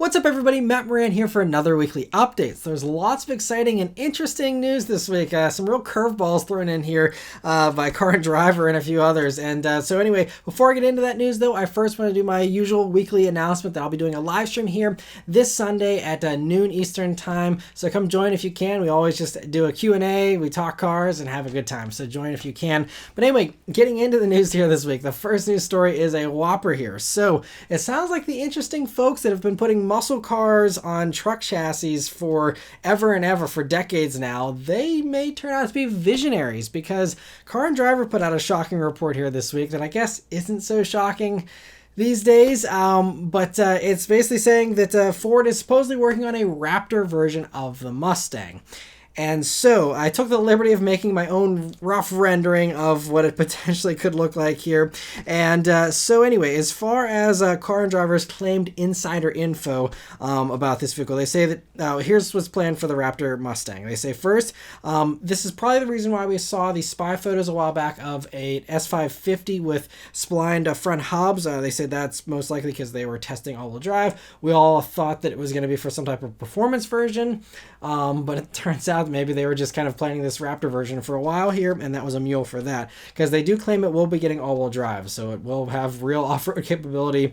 What's up everybody, Matt Maran here for another weekly update. So there's lots of exciting and interesting news this week. Some real curveballs thrown in here by Car and Driver and a few others. And so anyway, before I get into that news though, I first want to do my usual weekly announcement that I'll be doing a live stream here this Sunday at noon Eastern time. So come join if you can. We always just do a Q&A, we talk cars and have a good time. So join if you can. But anyway, getting into the news here this week, the first news story is a whopper here. So it sounds like the interesting folks that have been putting muscle cars on truck chassis for ever and ever, for decades now, they may turn out to be visionaries, because Car and Driver put out a shocking report here this week that I guess isn't so shocking these days, but it's basically saying that Ford is supposedly working on a Raptor version of the Mustang. And so I took the liberty of making my own rough rendering of what it potentially could look like here. And so anyway, as far as Car and Driver's claimed insider info about this vehicle, they say that here's what's planned for the Raptor Mustang. They say first, this is probably the reason why we saw these spy photos a while back of a S550 with splined front hubs. They said that's most likely because they were testing all-wheel drive. We all thought that it was going to be for some type of performance version, but it turns out maybe they were just kind of planning this Raptor version for a while here, and that was a mule for that, because they do claim it will be getting all-wheel drive, so it will have real off-road capability.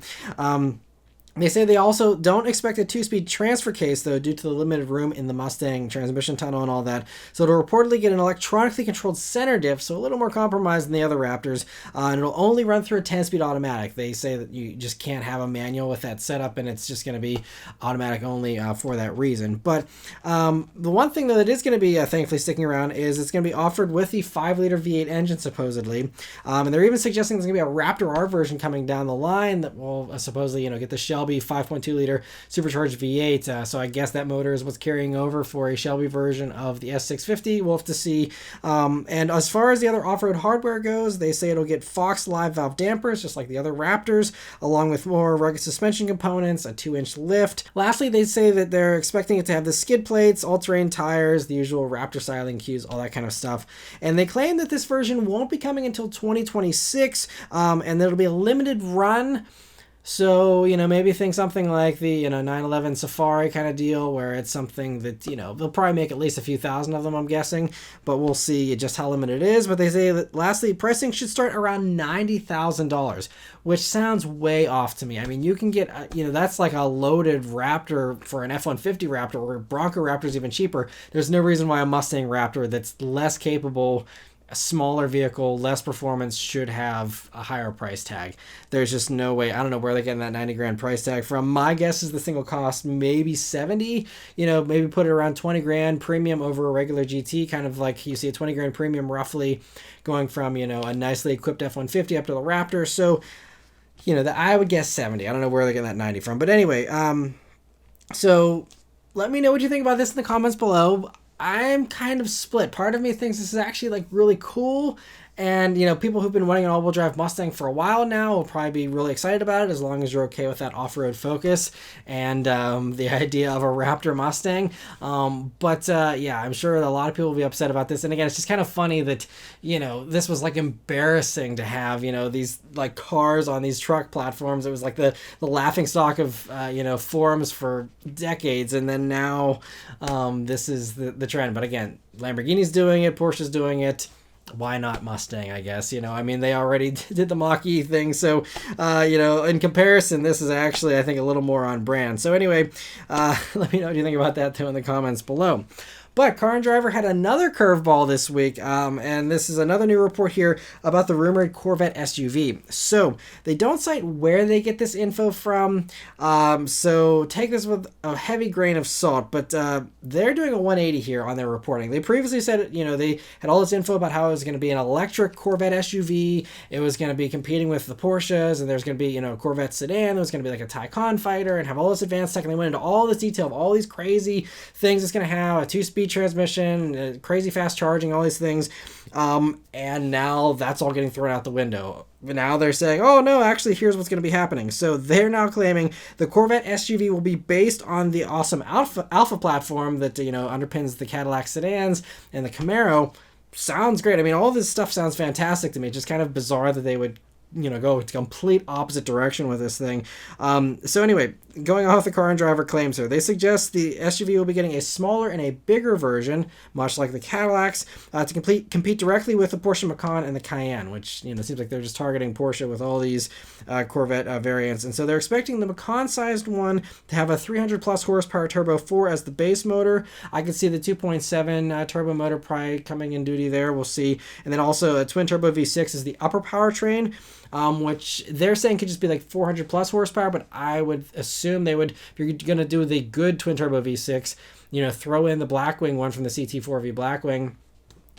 They say they also don't expect a 2-speed transfer case, though, due to the limited room in the Mustang transmission tunnel and all that. So it'll reportedly get an electronically controlled center diff, so a little more compromised than the other Raptors, and it'll only run through a 10-speed automatic. They say that you just can't have a manual with that setup, and it's just going to be automatic only for that reason. But the one thing, though, that is going to be thankfully sticking around is it's going to be offered with the 5-liter V8 engine, supposedly. And they're even suggesting there's going to be a Raptor R version coming down the line that will supposedly, get the Shelby 5.2 liter supercharged V8. So I guess that motor is what's carrying over for a Shelby version of the S650. We'll have to see. And as far as the other off-road hardware goes, they say it'll get Fox live valve dampers, just like the other Raptors, along with more rugged suspension components, a 2-inch lift. Lastly, they say that they're expecting it to have the skid plates, all-terrain tires, the usual Raptor styling cues, all that kind of stuff. And they claim that this version won't be coming until 2026, and it'll be a limited run. So, maybe think something like the, 911 Safari kind of deal, where it's something that, they'll probably make at least a few thousand of them, I'm guessing, but we'll see just how limited it is. But they say that, lastly, pricing should start around $90,000, which sounds way off to me. I mean, you can get, that's like a loaded Raptor for an F-150 Raptor, or Bronco Raptor's even cheaper. There's no reason why a Mustang Raptor that's less capable, a smaller vehicle, less performance, should have a higher price tag. There's just no way. I don't know where they're getting that 90 grand price tag from. My guess is the thing will cost maybe 70, maybe put it around 20 grand premium over a regular GT, kind of like you see a 20 grand premium roughly going from, a nicely equipped F-150 up to the Raptor. So, I would guess 70. I don't know where they're getting that 90 from. But anyway, so let me know what you think about this in the comments below. I'm kind of split. Part of me thinks this is actually really cool, and people who've been wanting an all-wheel drive Mustang for a while now will probably be really excited about it, as long as you're okay with that off-road focus and the idea of a Raptor Mustang. But yeah, I'm sure a lot of people will be upset about this. And again, it's just kind of funny that this was embarrassing to have these cars on these truck platforms. It was the laughing stock of forums for decades, and then now this is the trend. But again, Lamborghini's doing it, Porsche's doing it. Why not Mustang, I guess? I mean, they already did the Mach-E thing, so, in comparison, this is actually, I think, a little more on brand. So anyway, let me know what you think about that, too, in the comments below. But Car and Driver had another curveball this week, and this is another new report here about the rumored Corvette SUV. So they don't cite where they get this info from, so take this with a heavy grain of salt, but they're doing a 180 here on their reporting. They previously said, they had all this info about how it was going to be an electric Corvette SUV, it was going to be competing with the Porsches, and there's going to be, a Corvette sedan, there was going to be a Taycan fighter, and have all this advanced tech, and they went into all this detail of all these crazy things it's going to have, a 2-speed transmission, crazy fast charging, all these things, and now that's all getting thrown out the window. Now they're saying, oh no, actually here's what's going to be happening. So they're now claiming the Corvette SUV will be based on the awesome Alfa platform that underpins the Cadillac sedans and the Camaro. Sounds great. I mean, all this stuff sounds fantastic to me. It's just kind of bizarre that they would go complete opposite direction with this thing. So anyway, going off the Car and Driver claims here, they suggest the SUV will be getting a smaller and a bigger version, much like the Cadillacs, to compete directly with the Porsche Macan and the Cayenne, which seems like they're just targeting Porsche with all these Corvette variants. And so they're expecting the Macan-sized one to have a 300 plus horsepower turbo 4 as the base motor. I could see the 2.7 turbo motor probably coming in duty there. We'll see. And then also a twin turbo V6 is the upper powertrain, which they're saying could just be like 400 plus horsepower, but I would assume they would, if you're going to do the good twin turbo V6, throw in the Blackwing one from the CT4V Blackwing.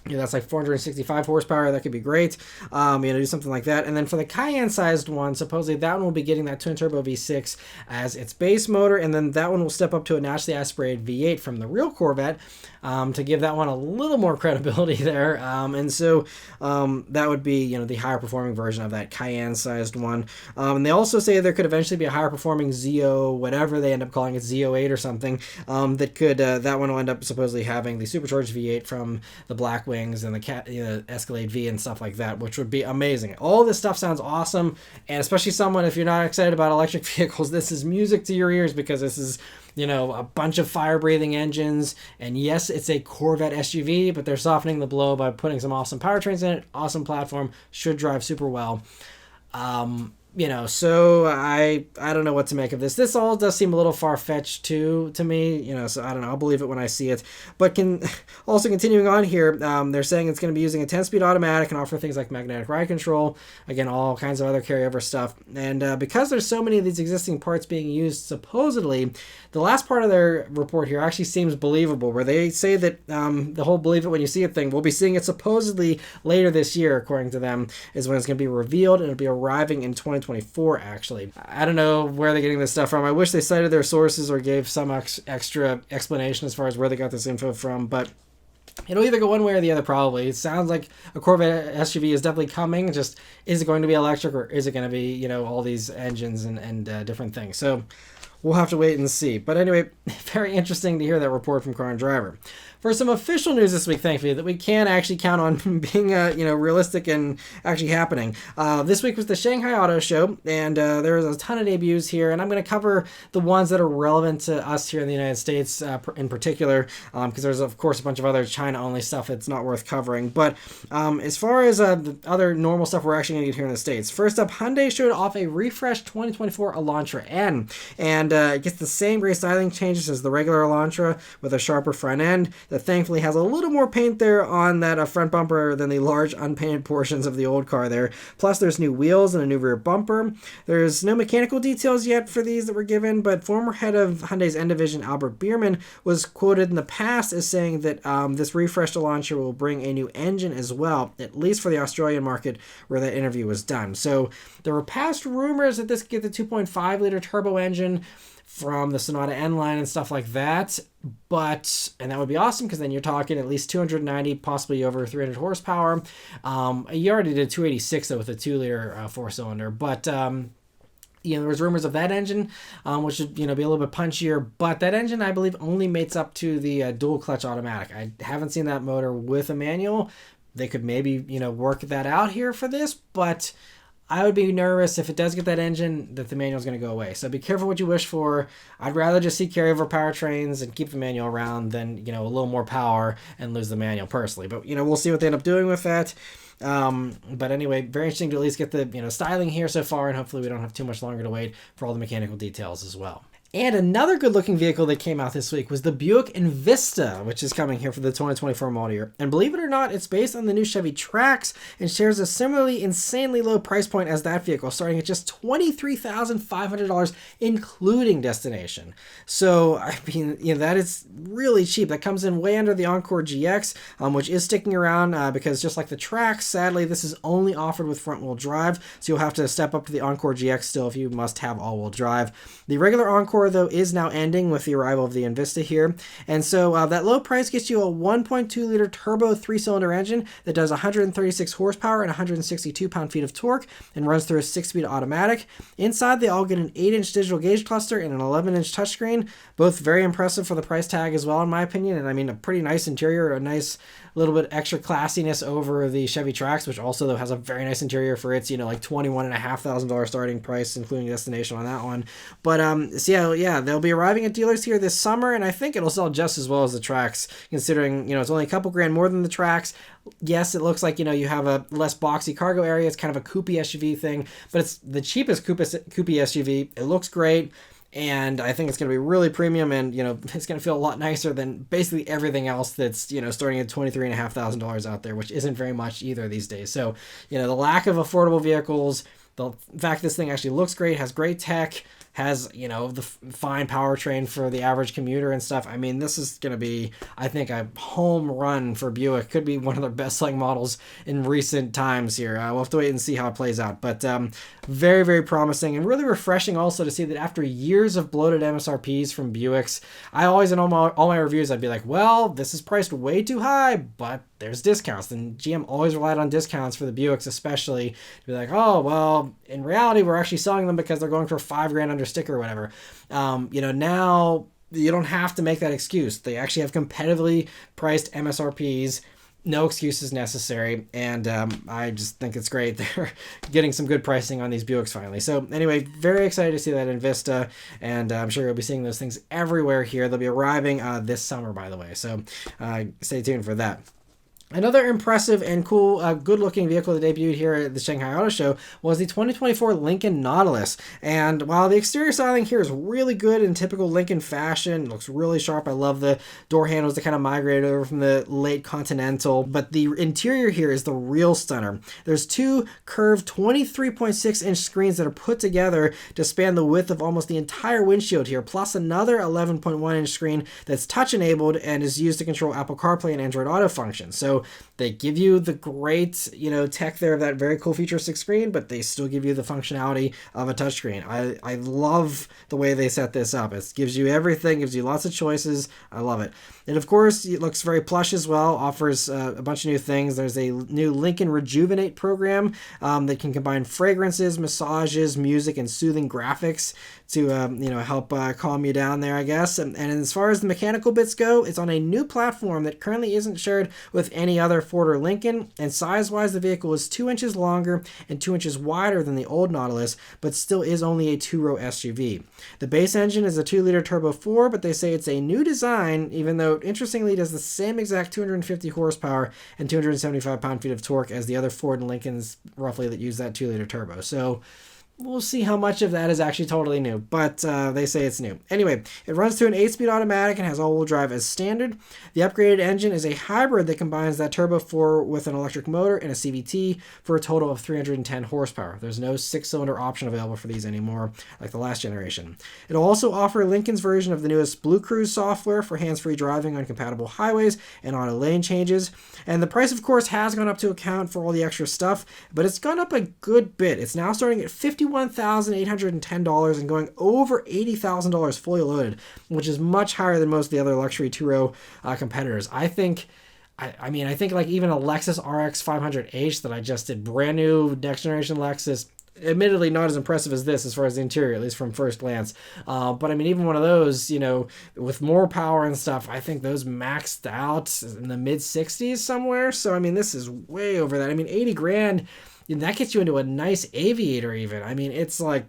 That's like 465 horsepower. That could be great. Do something like that. And then for the Cayenne-sized one, supposedly that one will be getting that twin-turbo V6 as its base motor, and then that one will step up to a naturally aspirated V8 from the real Corvette to give that one a little more credibility there. And so that would be, the higher-performing version of that Cayenne-sized one. And they also say there could eventually be a higher-performing ZO, whatever they end up calling it, ZO8 or something, that one will end up supposedly having the supercharged V8 from the Blackwing and the Escalade V and stuff like that, which would be amazing. All this stuff sounds awesome, and especially someone, if you're not excited about electric vehicles, this is music to your ears, because this is a bunch of fire-breathing engines, and yes, it's a Corvette SUV, but they're softening the blow by putting some awesome powertrains in it. Awesome platform, should drive super well. So I don't know what to make of this. This all does seem a little far-fetched to me, so I don't know. I'll believe it when I see it. But also continuing on here, they're saying it's going to be using a 10-speed automatic and offer things like magnetic ride control. Again, all kinds of other carryover stuff. And because there's so many of these existing parts being used, supposedly, the last part of their report here actually seems believable, where they say that the whole believe it when you see it thing, we'll be seeing it supposedly later this year, according to them, is when it's going to be revealed, and it'll be arriving in 2024, actually. I don't know where they're getting this stuff from. I wish they cited their sources or gave some extra explanation as far as where they got this info from, but it'll either go one way or the other, probably. It sounds like a Corvette SUV is definitely coming. Just, is it going to be electric, or is it going to be, all these engines and different things? So we'll have to wait and see. But anyway, very interesting to hear that report from Car and Driver. For some official news this week, thankfully, that we can actually count on being, realistic and actually happening. This week was the Shanghai Auto Show, and there was a ton of debuts here, and I'm going to cover the ones that are relevant to us here in the United States in particular, because there's, of course, a bunch of other China-only stuff that's not worth covering. But as far as the other normal stuff we're actually going to get here in the States, first up, Hyundai showed off a refreshed 2024 Elantra N, and it gets the same great styling changes as the regular Elantra with a sharper front end that thankfully has a little more paint there on that front bumper than the large unpainted portions of the old car there. Plus, there's new wheels and a new rear bumper. There's no mechanical details yet for these that were given, but former head of Hyundai's N Division, Albert Bierman, was quoted in the past as saying that this refreshed Elantra will bring a new engine as well, at least for the Australian market where that interview was done. So there were past rumors that this could get the 2.5-liter turbo engine from the Sonata N line and stuff like that, and that would be awesome, because then you're talking at least 290, possibly over 300 horsepower. You already did 286 though with a 2-liter 4-cylinder, but there was rumors of that engine, which should be a little bit punchier, but that engine I believe only mates up to the dual clutch automatic. I haven't seen that motor with a manual. They could maybe work that out here for this, but I would be nervous if it does get that engine that the manual is going to go away. So be careful what you wish for. I'd rather just see carryover powertrains and keep the manual around than, a little more power and lose the manual personally. But, we'll see what they end up doing with that. But anyway, very interesting to at least get the, styling here so far, and hopefully we don't have too much longer to wait for all the mechanical details as well. And another good-looking vehicle that came out this week was the Buick Envista, which is coming here for the 2024 model year. And believe it or not, it's based on the new Chevy Trax and shares a similarly insanely low price point as that vehicle, starting at just $23,500, including destination. So, that is really cheap. That comes in way under the Encore GX, which is sticking around because just like the Trax, sadly, this is only offered with front-wheel drive, so you'll have to step up to the Encore GX still if you must have all-wheel drive. The regular Encore hardcore, though, is now ending with the arrival of the Envista here. And so that low price gets you a 1.2-liter turbo 3-cylinder engine that does 136 horsepower and 162 pound-feet of torque and runs through a 6-speed automatic. Inside, they all get an 8-inch digital gauge cluster and an 11-inch touchscreen, both very impressive for the price tag as well, in my opinion. And I mean, a pretty nice interior, a nice little bit extra classiness over the Chevy Trax, which also, though, has a very nice interior for its, like $21,500 starting price, including destination on that one. But so yeah, they'll be arriving at dealers here this summer, and I think it'll sell just as well as the Trax, considering it's only a couple grand more than the Trax. Yes, it looks like you have a less boxy cargo area. It's kind of a coupe SUV thing, but it's the cheapest coupe SUV. It looks great. And I think it's going to be really premium, and it's going to feel a lot nicer than basically everything else that's starting at $23,500 out there, which isn't very much either these days. So the lack of affordable vehicles, the fact this thing actually looks great, has great tech, has the fine powertrain for the average commuter and stuff. I mean, this is going to be, I think, a home run for Buick. Could be one of their best selling models in recent times here. We'll have to wait and see how it plays out, but very, very promising, and really refreshing also to see that after years of bloated MSRPs from Buicks, I always, in all my reviews, I'd be like, well, this is priced way too high, but there's discounts. And GM always relied on discounts for the Buicks, especially, to be like, oh, well, in reality, we're actually selling them because they're going for $5,000 under sticker or whatever. Now you don't have to make that excuse. They actually have competitively priced MSRPs. No excuses necessary, and I just think it's great they're getting some good pricing on these Buicks finally. So anyway, very excited to see that Envista, and I'm sure you'll be seeing those things everywhere here. They'll be arriving this summer, by the way, so stay tuned for that. Another impressive and cool, good-looking vehicle that debuted here at the Shanghai Auto Show was the 2024 Lincoln Nautilus. And while the exterior styling here is really good in typical Lincoln fashion, it looks really sharp. I love the door handles that kind of migrated over from the late Continental. But the interior here is the real stunner. There's two curved 23.6-inch screens that are put together to span the width of almost the entire windshield here, plus another 11.1-inch screen that's touch-enabled and is used to control Apple CarPlay and Android Auto functions. So they give you the great, tech there of that very cool futuristic screen, but they still give you the functionality of a touchscreen. I love the way they set this up. It gives you everything, gives you lots of choices. I love it. And of course, it looks very plush as well, offers a bunch of new things. There's a new Lincoln Rejuvenate program that can combine fragrances, massages, music, and soothing graphics to help calm you down there, I guess. And as far as the mechanical bits go, it's on a new platform that currently isn't shared with any other Ford or Lincoln, and size-wise the vehicle is 2 inches longer and 2 inches wider than the old Nautilus, but still is only a 2-row SUV. The base engine is a 2-liter turbo 4, but they say it's a new design, even though interestingly it does the same exact 250 horsepower and 275 pound-feet of torque as the other Ford and Lincolns roughly that use that 2-liter turbo. So we'll see how much of that is actually totally new, but they say it's new. Anyway, it runs through an 8-speed automatic and has all-wheel drive as standard. The upgraded engine is a hybrid that combines that turbo 4 with an electric motor and a CVT for a total of 310 horsepower. There's no 6-cylinder option available for these anymore, like the last generation. It'll also offer Lincoln's version of the newest Blue Cruise software for hands-free driving on compatible highways and auto lane changes. And the price, of course, has gone up to account for all the extra stuff, but it's gone up a good bit. It's now starting at $51,810 and going over $80,000 fully loaded, which is much higher than most of the other luxury two-row competitors. I think like even a Lexus RX 500H that I just did, brand new next generation Lexus, admittedly not as impressive as this as far as the interior, at least from first glance. But I mean, even one of those, with more power and stuff, I think those maxed out in the mid 60s somewhere. So I mean, this is way over that. I mean, 80 grand. That gets you into a nice Aviator even. I mean, it's a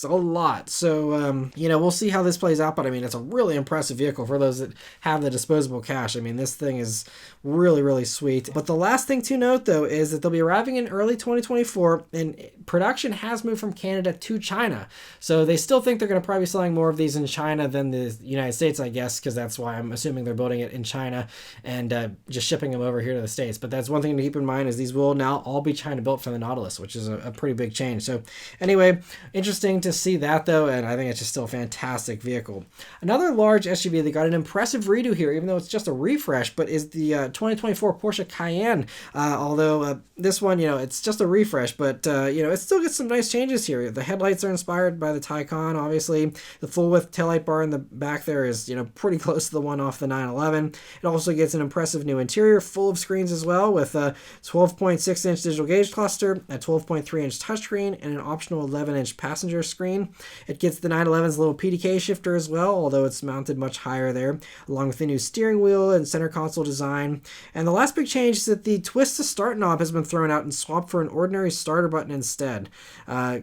lot. So, we'll see how this plays out. But, I mean, it's a really impressive vehicle for those that have the disposable cash. I mean, this thing is really, really sweet. But the last thing to note, though, is that they'll be arriving in early 2024. And production has moved from Canada to China. So they still think they're going to probably be selling more of these in China than the United States, I guess, because that's why I'm assuming they're building it in China and just shipping them over here to the States. But that's one thing to keep in mind is these will now all be China built for the the Nautilus, which is a pretty big change. So anyway, interesting to see that though, and I think it's just still a fantastic vehicle. Another large SUV that got an impressive redo here, even though it's just a refresh, but is the 2024 Porsche Cayenne. Although this one, it's just a refresh, but it still gets some nice changes here. The headlights are inspired by the Taycan, obviously. The full width taillight bar in the back there is pretty close to the one off the 911. It also gets an impressive new interior, full of screens as well, with a 12.6-inch digital gauge cluster, a 12.3-inch touchscreen, and an optional 11-inch passenger screen. It gets the 911's little PDK shifter as well, although it's mounted much higher there, along with the new steering wheel and center console design. And the last big change is that the twist to start knob has been thrown out and swapped for an ordinary starter button instead.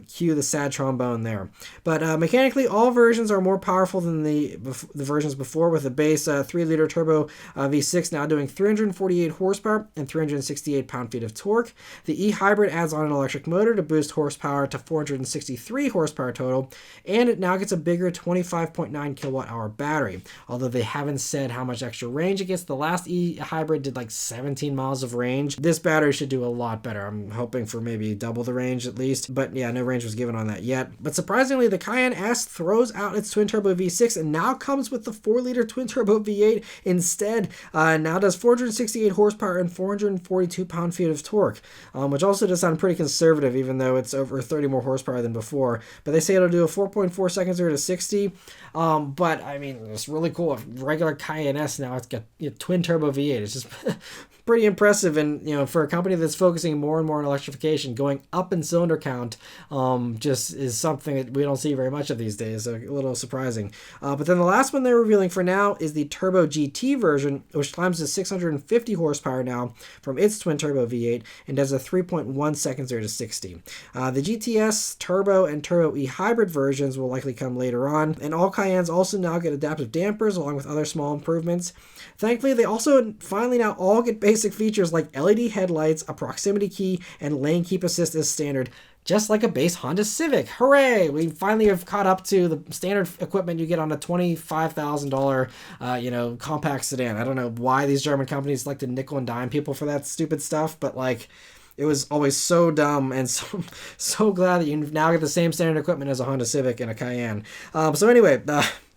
Cue the sad trombone there. But mechanically, all versions are more powerful than the versions before, with the base 3-liter turbo V6 now doing 348 horsepower and 368 pound-feet of torque. The e-hybrid adds on an electric motor to boost horsepower to 463 horsepower total, and it now gets a bigger 25.9 kilowatt-hour battery, although they haven't said how much extra range it gets. The last e-hybrid did like 17 miles of range. This battery should do a lot better. I'm hoping for maybe double the range at least, but yeah, no range was given on that yet. But surprisingly, the Cayenne S throws out its twin-turbo V6 and now comes with the 4-liter twin-turbo V8 instead. Now does 468 horsepower and 442 pound-feet of torque, which also does sound pretty conservative, even though it's over 30 more horsepower than before. But they say it'll do a 4.4 seconds 0 to 60. But I mean, it's really cool. A regular Cayenne S now, it's got twin-turbo V8. It's just pretty impressive, and for a company that's focusing more and more on electrification, going up in cylinder count just is something that we don't see very much of these days, so a little surprising. But then the last one they're revealing for now is the Turbo GT version, which climbs to 650 horsepower now from its twin turbo V8 and does a 3.1 seconds 0 to 60. The GTS Turbo and Turbo E hybrid versions will likely come later on, and all Cayennes also now get adaptive dampers along with other small improvements. Thankfully, they also finally now all get basic features like LED headlights, a proximity key, and lane keep assist as standard, just like a base Honda Civic. Hooray! We finally have caught up to the standard equipment you get on a $25,000, compact sedan. I don't know why these German companies like to nickel and dime people for that stupid stuff, but it was always so dumb, and so glad that you now get the same standard equipment as a Honda Civic and a Cayenne. So anyway,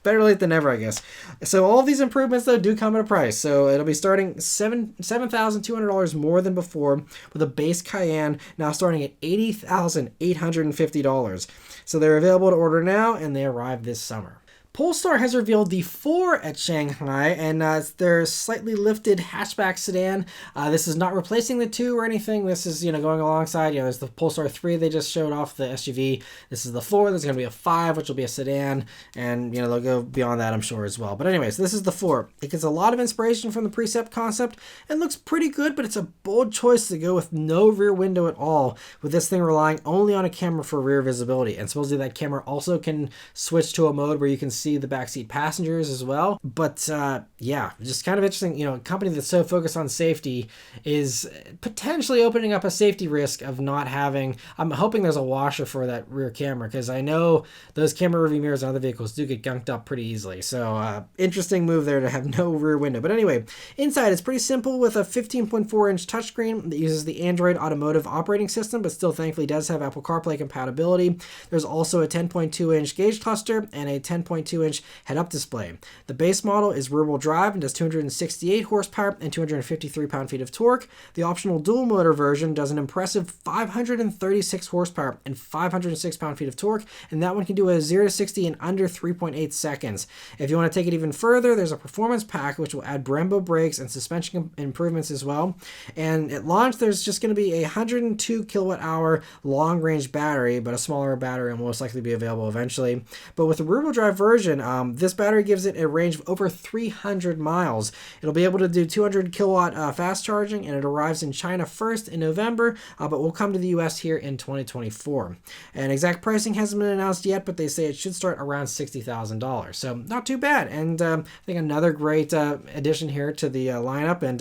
better late than never, I guess. So all of these improvements, though, do come at a price. So it'll be starting $7,200 more than before, with a base Cayenne now starting at $80,850. So they're available to order now, and they arrive this summer. Polestar has revealed the 4 at Shanghai, and it's their slightly lifted hatchback sedan. This is not replacing the 2 or anything. This is, going alongside. There's the Polestar 3 they just showed off, the SUV. This is the 4. There's going to be a 5, which will be a sedan, and, they'll go beyond that, I'm sure, as well. But anyways, this is the 4. It gets a lot of inspiration from the Precept concept and looks pretty good, but it's a bold choice to go with no rear window at all, with this thing relying only on a camera for rear visibility. And supposedly that camera also can switch to a mode where you can see the backseat passengers as well. But yeah, just kind of interesting. A company that's so focused on safety is potentially opening up a safety risk of not having. I'm hoping there's a washer for that rear camera, because I know those camera review mirrors on other vehicles do get gunked up pretty easily. So interesting move there to have no rear window. But anyway, inside it's pretty simple, with a 15.4-inch touchscreen that uses the Android Automotive operating system, but still thankfully does have Apple CarPlay compatibility. There's also a 10.2-inch gauge cluster and a 10.2-inch head-up display. The base model is rear-wheel drive and does 268 horsepower and 253 pound-feet of torque. The optional dual-motor version does an impressive 536 horsepower and 506 pound-feet of torque, and that one can do a 0 to 60 in under 3.8 seconds. If you want to take it even further, there's a performance pack which will add Brembo brakes and suspension improvements as well. And at launch, there's just going to be a 102 kilowatt-hour long-range battery, but a smaller battery will most likely be available eventually. But with the rear-wheel drive version, this battery gives it a range of over 300 miles. It'll be able to do 200 kilowatt fast charging, and it arrives in China first in November, but will come to the US here in 2024. And exact pricing hasn't been announced yet, but they say it should start around $60,000. So not too bad. And I think another great addition here to the lineup. And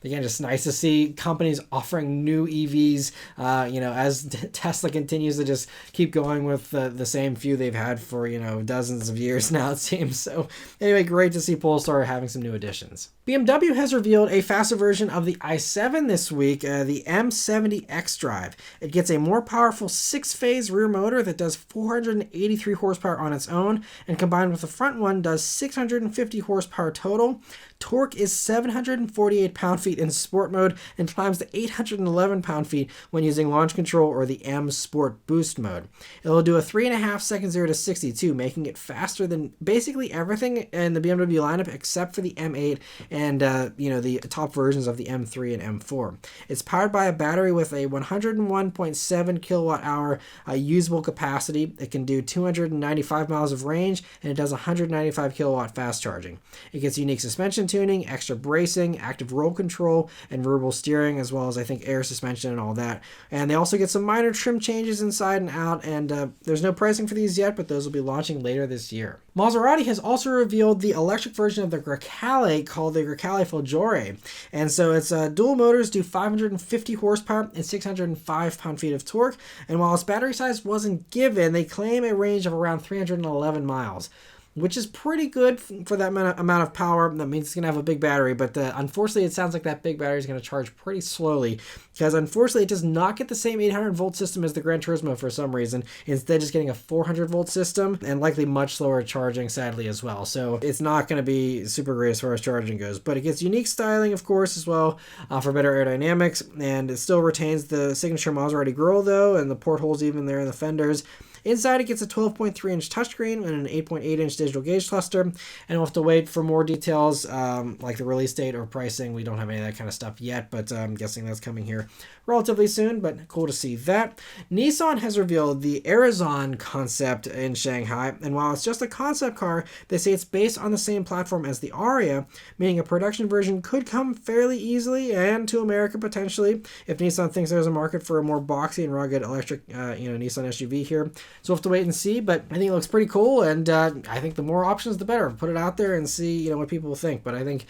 again, just nice to see companies offering new EVs, as Tesla continues to just keep going with the same few they've had for, dozens of years. years now, it seems. So anyway, great to see Polestar having some new additions. BMW has revealed a faster version of the i7 this week, the M70 xDrive. It gets a more powerful 6-phase rear motor that does 483 horsepower on its own, and combined with the front one does 650 horsepower total. Torque is 748 pound-feet in sport mode and climbs to 811 pound-feet when using launch control or the M Sport Boost mode. It'll do a 3.5 second 0 to 62, making it faster than basically everything in the BMW lineup except for the M8 and the top versions of the M3 and M4. It's powered by a battery with a 101.7 kilowatt hour usable capacity. It can do 295 miles of range, and it does 195 kilowatt fast charging. It gets unique suspension tuning, extra bracing, active roll control, and variable steering, as well as I think air suspension and all that. And they also get some minor trim changes inside and out, and there's no pricing for these yet, but those will be launching later this year. Maserati has also revealed the electric version of the Grecale called the Grecale Folgore. And so it's dual motors, do 550 horsepower and 605 pound-feet of torque. And while its battery size wasn't given, they claim a range of around 311 miles. Which is pretty good for that amount of power. That means it's going to have a big battery, but unfortunately it sounds like that big battery is going to charge pretty slowly, because unfortunately it does not get the same 800 volt system as the Gran Turismo for some reason. Instead, just getting a 400 volt system and likely much slower charging, sadly, as well. So it's not going to be super great as far as charging goes, but it gets unique styling, of course, as well, for better aerodynamics, and it still retains the signature Maserati grille, though, and the portholes even there in the fenders. Inside, it gets a 12.3-inch touchscreen and an 8.8-inch digital gauge cluster, and we'll have to wait for more details, like the release date or pricing. We don't have any of that kind of stuff yet, but I'm guessing that's coming here relatively soon, but cool to see that. Nissan has revealed the Arizon concept in Shanghai, and while it's just a concept car, they say it's based on the same platform as the Aria, meaning a production version could come fairly easily and to America potentially if Nissan thinks there's a market for a more boxy and rugged electric Nissan SUV here. So we'll have to wait and see, but I think it looks pretty cool, and I think the more options the better. Put it out there and see what people think, but I think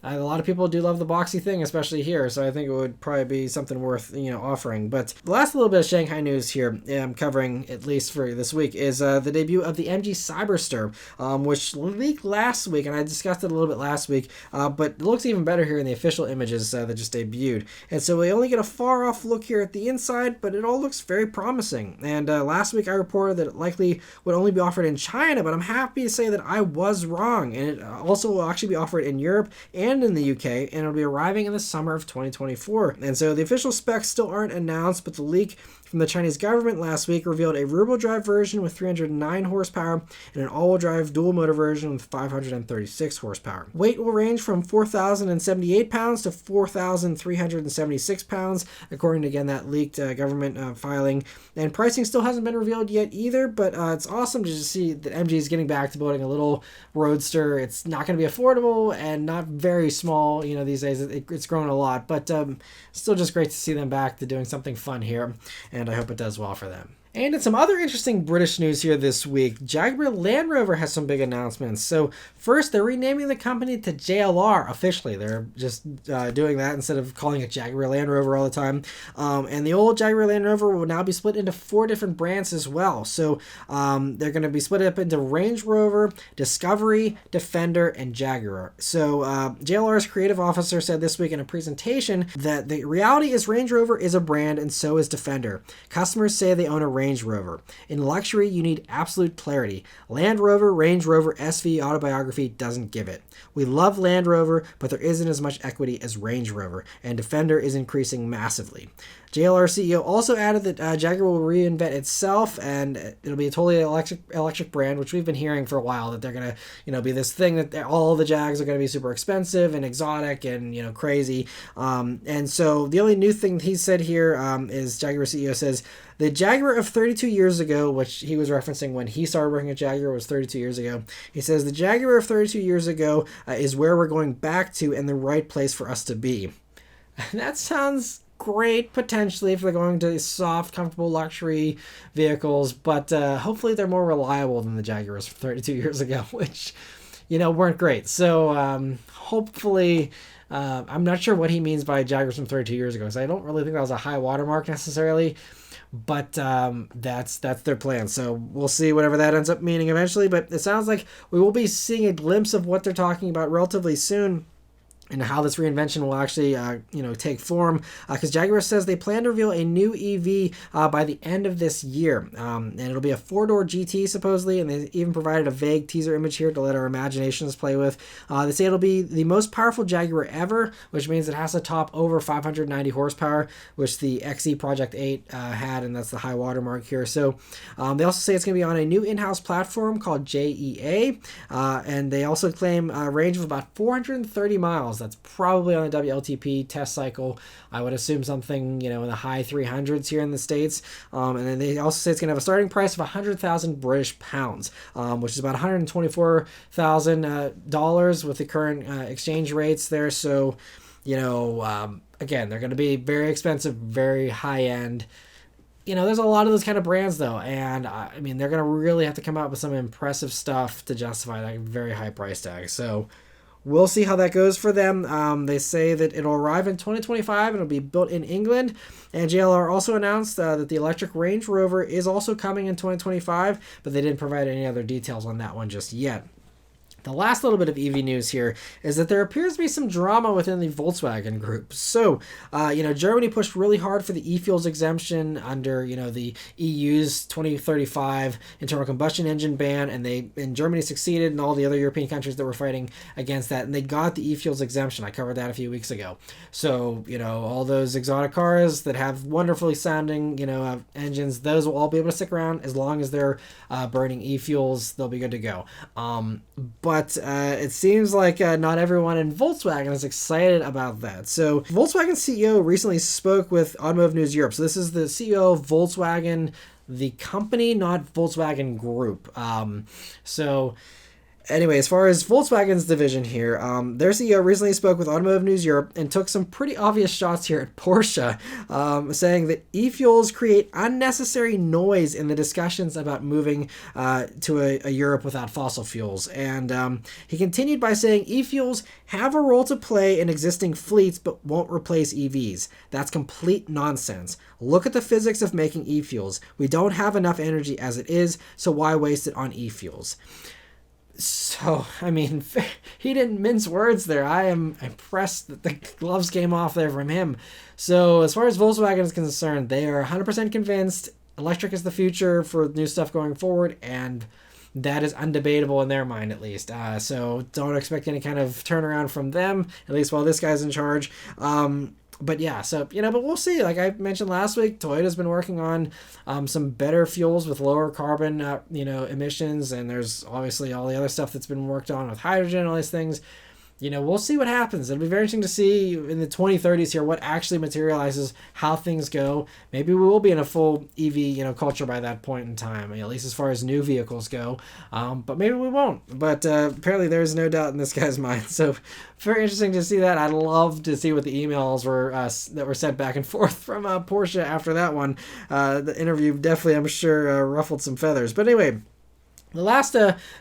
a lot of people do love the boxy thing, especially here, so I think it would probably be something worth offering. But the last little bit of Shanghai news here I'm covering, at least for this week, is the debut of the MG Cyberster, which leaked last week, and I discussed it a little bit last week, but it looks even better here in the official images that just debuted. And so we only get a far-off look here at the inside, but it all looks very promising. And last week I reported that it likely would only be offered in China, but I'm happy to say that I was wrong, and it also will actually be offered in Europe and in the UK, and it'll be arriving in the summer of 2024. And so the official specs still aren't announced, but the leak from the Chinese government last week revealed a rear-wheel drive version with 309 horsepower and an all-wheel drive dual-motor version with 536 horsepower. Weight will range from 4,078 pounds to 4,376 pounds, according to, again, that leaked government filing. And pricing still hasn't been revealed yet either, but it's awesome to just see that MG is getting back to building a little roadster. It's not going to be affordable and not very small, these days. It's grown a lot, but still just great to see them back to doing something fun here, and I hope it does well for them. And in some other interesting British news here this week, Jaguar Land Rover has some big announcements. So first, they're renaming the company to JLR officially. They're just doing that instead of calling it Jaguar Land Rover all the time. And the old Jaguar Land Rover will now be split into 4 different brands as well. So they're going to be split up into Range Rover, Discovery, Defender, and Jaguar. So JLR's creative officer said this week in a presentation that the reality is Range Rover is a brand and so is Defender. Customers say they own a Range Rover. In luxury, you need absolute clarity. Land Rover, Range Rover, SV autobiography doesn't give it. We love Land Rover, but there isn't as much equity as Range Rover, and Defender is increasing massively. JLR CEO also added that Jaguar will reinvent itself, and it'll be a totally electric brand, which we've been hearing for a while, that they're going to be this thing that all the Jags are going to be super expensive and exotic and crazy. And so the only new thing he said here is Jaguar CEO says, the Jaguar of 32 years ago, which he was referencing when he started working at Jaguar, was 32 years ago. He says, the Jaguar of 32 years ago is where we're going back to and the right place for us to be. That sounds great, potentially, if they're going to soft, comfortable luxury vehicles, but hopefully they're more reliable than the Jaguars from 32 years ago, which, weren't great. So hopefully, I'm not sure what he means by Jaguars from 32 years ago, because I don't really think that was a high watermark necessarily. But that's their plan. So we'll see whatever that ends up meaning eventually. But it sounds like we will be seeing a glimpse of what they're talking about relatively soon, and how this reinvention will actually, take form. Because Jaguar says they plan to reveal a new EV by the end of this year. And it'll be a 4-door GT, supposedly, and they even provided a vague teaser image here to let our imaginations play with. They say it'll be the most powerful Jaguar ever, which means it has to top over 590 horsepower, which the XE Project 8 had, and that's the high watermark here. So they also say it's going to be on a new in-house platform called JEA, and they also claim a range of about 430 miles. That's probably on a WLTP test cycle. I would assume something, in the high 300s here in the States. And then they also say it's going to have a starting price of 100,000 British pounds, which is about $124,000 with the current exchange rates there. So, again, they're going to be very expensive, very high end. There's a lot of those kind of brands, though, and they're going to really have to come out with some impressive stuff to justify that very high price tag. So we'll see how that goes for them. They say that it'll arrive in 2025 and it'll be built in England. And JLR also announced that the electric Range Rover is also coming in 2025, but they didn't provide any other details on that one just yet. The last little bit of EV news here is that there appears to be some drama within the Volkswagen group. So, Germany pushed really hard for the e-fuels exemption under, the EU's 2035 internal combustion engine ban, and Germany succeeded, and all the other European countries that were fighting against that, and they got the e-fuels exemption. I covered that a few weeks ago. So, all those exotic cars that have wonderfully sounding, engines, those will all be able to stick around as long as they're burning e-fuels. They'll be good to go. But it seems like not everyone in Volkswagen is excited about that. So Volkswagen CEO recently spoke with Automotive News Europe. So this is the CEO of Volkswagen, the company, not Volkswagen Group. Anyway, as far as Volkswagen's division here, their CEO recently spoke with Automotive News Europe and took some pretty obvious shots here at Porsche, saying that e-fuels create unnecessary noise in the discussions about moving to a Europe without fossil fuels. And he continued by saying e-fuels have a role to play in existing fleets but won't replace EVs. That's complete nonsense. Look at the physics of making e-fuels. We don't have enough energy as it is, so why waste it on e-fuels? So, he didn't mince words there. I am impressed that the gloves came off there from him. So, as far as Volkswagen is concerned, they are 100% convinced electric is the future for new stuff going forward, and that is undebatable in their mind, at least. So, don't expect any kind of turnaround from them, at least while this guy's in charge. But yeah, so, but we'll see. Like I mentioned last week, Toyota's been working on some better fuels with lower carbon, emissions. And there's obviously all the other stuff that's been worked on with hydrogen, all these things. We'll see what happens. It'll be very interesting to see in the 2030s here what actually materializes, how things go. Maybe we will be in a full EV, culture by that point in time, at least as far as new vehicles go. But maybe we won't. But apparently there's no doubt in this guy's mind. So very interesting to see that. I'd love to see what the emails were that were sent back and forth from Porsche after that one. The interview definitely, I'm sure, ruffled some feathers. But anyway, the last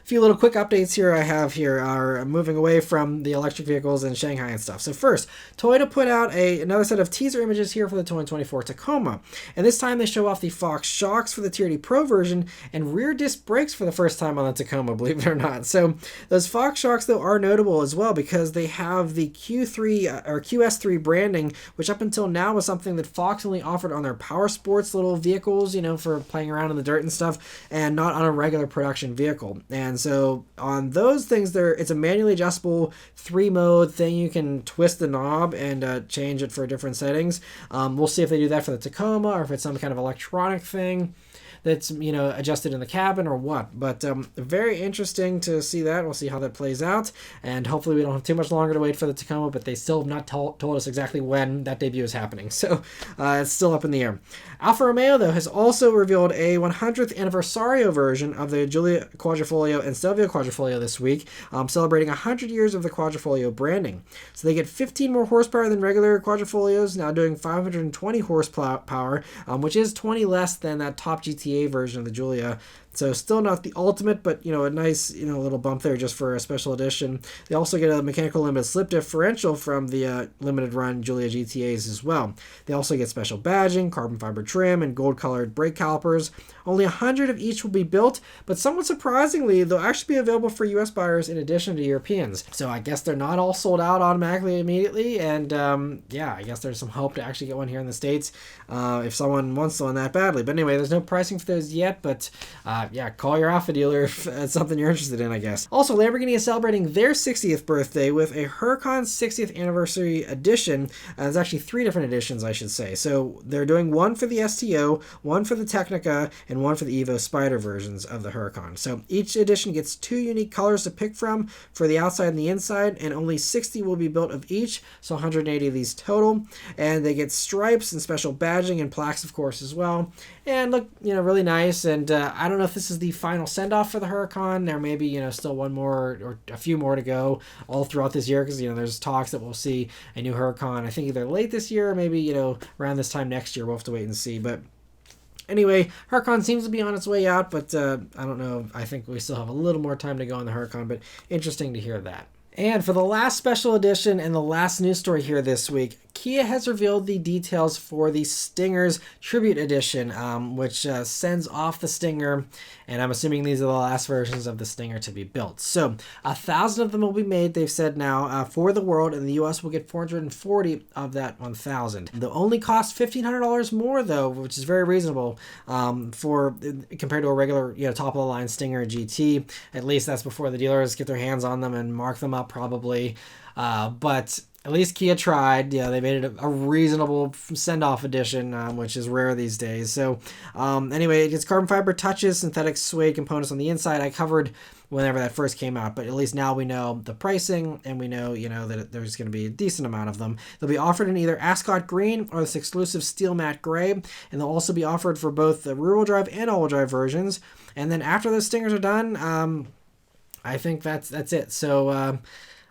few little quick updates here I have here are moving away from the electric vehicles and Shanghai and stuff. So first, Toyota put out another set of teaser images here for the 2024 Tacoma. And this time they show off the Fox shocks for the Tier D Pro version and rear disc brakes for the first time on the Tacoma, believe it or not. So those Fox shocks, though, are notable as well because they have the Q3 or QS3 branding, which up until now was something that Fox only offered on their power sports little vehicles, for playing around in the dirt and stuff, and not on a regular production vehicle. And so on those things, it's a manually adjustable 3-mode thing. You can twist the knob and change it for different settings. We'll see if they do that for the Tacoma or if it's some kind of electronic thing that's adjusted in the cabin or what. But very interesting to see that. We'll see how that plays out, and hopefully we don't have too much longer to wait for the Tacoma, but they still have not told us exactly when that debut is happening, so it's still up in the air. Alfa Romeo, though, has also revealed a 100th Anniversario version of the Giulia Quadrifoglio and Stelvio Quadrifoglio this week, celebrating 100 years of the Quadrifoglio branding. So they get 15 more horsepower than regular Quadrifolios, now doing 520 horsepower, which is 20 less than that top GTA version of the Giulia So still not the ultimate, but a nice little bump there just for a special edition. They also get a mechanical limited slip differential from the limited run Giulia GTAs as well. They also get special badging, carbon fiber trim, and gold colored brake calipers. Only 100 of each will be built, but somewhat surprisingly, they'll actually be available for US buyers in addition to Europeans. So I guess they're not all sold out automatically immediately, and I guess there's some hope to actually get one here in the States if someone wants one that badly. But anyway, there's no pricing for those yet, but call your Alfa dealer if it's something you're interested in, I guess. Also, Lamborghini is celebrating their 60th birthday with a Huracan 60th Anniversary edition. There's actually 3 different editions, I should say. So they're doing one for the STO, one for the Technica, and one for the Evo Spider versions of the Huracan. So each edition gets 2 unique colors to pick from for the outside and the inside, and only 60 will be built of each, so 180 of these total. And they get stripes and special badging and plaques, of course, as well. And look, really nice. And I don't know if this is the final send-off for the Huracan. There may be, still one more or a few more to go all throughout this year, because, there's talks that we'll see a new Huracan, I think either late this year or maybe, around this time next year. We'll have to wait and see. But anyway, Huracan seems to be on its way out, but I don't know. I think we still have a little more time to go on the Huracan, but interesting to hear that. And for the last special edition and the last news story here this week, Kia has revealed the details for the Stinger's Tribute Edition, which sends off the Stinger, and I'm assuming these are the last versions of the Stinger to be built. So 1,000 of them will be made, they've said now, for the world, and the US will get 440 of that 1,000. They'll only cost $1,500 more, though, which is very reasonable compared to a regular top-of-the-line Stinger GT. At least that's before the dealers get their hands on them and mark them up, probably. But at least Kia tried. They made it a reasonable send-off edition, which is rare these days. So anyway, it gets carbon fiber touches, synthetic suede components on the inside. I covered whenever that first came out, but at least now we know the pricing, and we know that there's going to be a decent amount of them. They'll be offered in either Ascot Green or this exclusive Steel Matte Gray, and they'll also be offered for both the rear-wheel drive and all-wheel drive versions. And then after those Stingers are done, I think that's it. So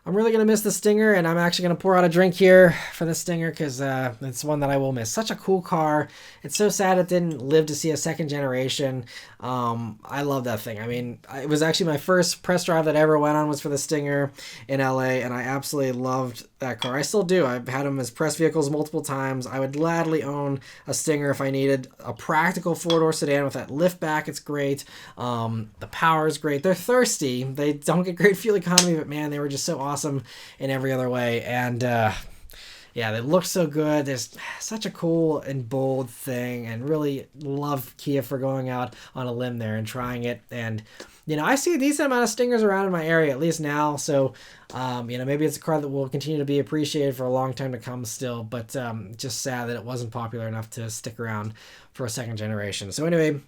I'm really going to miss the Stinger, and I'm actually going to pour out a drink here for the Stinger because it's one that I will miss. Such a cool car. It's so sad it didn't live to see a second generation. I love that thing. I mean, it was actually my first press drive that I ever went on was for the Stinger in LA, and I absolutely loved that car. I still do. I've had them as press vehicles multiple times. I would gladly own a Stinger if I needed a practical four-door sedan with that lift back. It's great. The power is great. They're thirsty. They don't get great fuel economy, but man, they were just so awesome in every other way. And they look so good. There's such a cool and bold thing, and really love Kia for going out on a limb there and trying it. And I see a decent amount of Stingers around in my area, at least now. So, maybe it's a car that will continue to be appreciated for a long time to come still. But just sad that it wasn't popular enough to stick around for a second generation. So anyway,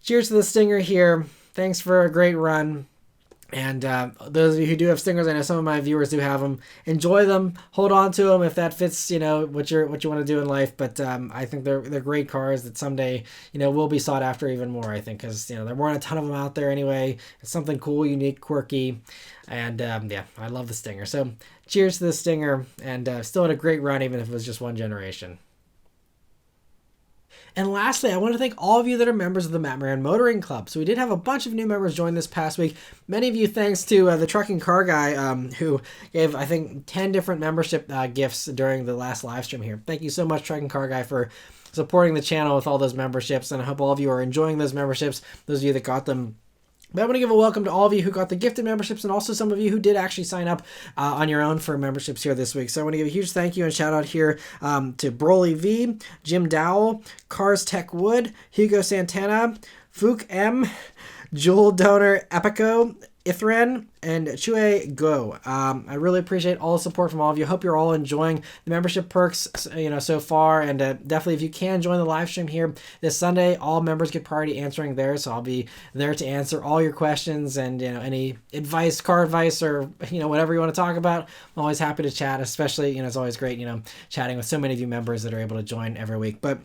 cheers to the Stinger here. Thanks for a great run. And those of you who do have Stingers, I know some of my viewers do have them. Enjoy them. Hold on to them if that fits, what you want to do in life. But I think they're great cars that someday, will be sought after even more, I think, because, there weren't a ton of them out there anyway. It's something cool, unique, quirky. And, I love the Stinger. So cheers to the Stinger. And still had a great run, even if it was just one generation. And lastly, I want to thank all of you that are members of the Maran Motoring Club. So we did have a bunch of new members join this past week. Many of you thanks to the Trucking Car Guy, who gave, I think, 10 different membership gifts during the last live stream here. Thank you so much, Trucking Car Guy, for supporting the channel with all those memberships. And I hope all of you are enjoying those memberships, those of you that got them. But I want to give a welcome to all of you who got the gifted memberships, and also some of you who did actually sign up on your own for memberships here this week. So I want to give a huge thank you and shout out here to Broly V, Jim Dowell, Cars Tech Wood, Hugo Santana, Fook M, Jewel Donor Epico, Ithran, and Chue Go. I really appreciate all the support from all of you. Hope you're all enjoying the membership perks, so far. And definitely, if you can join the live stream here this Sunday, all members get priority answering there. So I'll be there to answer all your questions and any advice, car advice, or whatever you want to talk about. I'm always happy to chat. Especially, it's always great, chatting with so many of you members that are able to join every week. But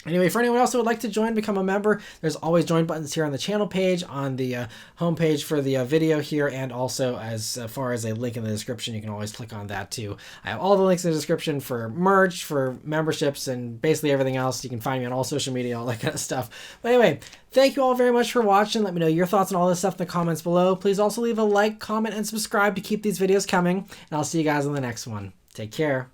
Anyway, for anyone else who would like to join, become a member, there's always join buttons here on the channel page, on the homepage for the video here, and also as far as a link in the description, you can always click on that too. I have all the links in the description for merch, for memberships, and basically everything else. You can find me on all social media, all that kind of stuff. But anyway, thank you all very much for watching. Let me know your thoughts on all this stuff in the comments below. Please also leave a like, comment, and subscribe to keep these videos coming, and I'll see you guys on the next one. Take care.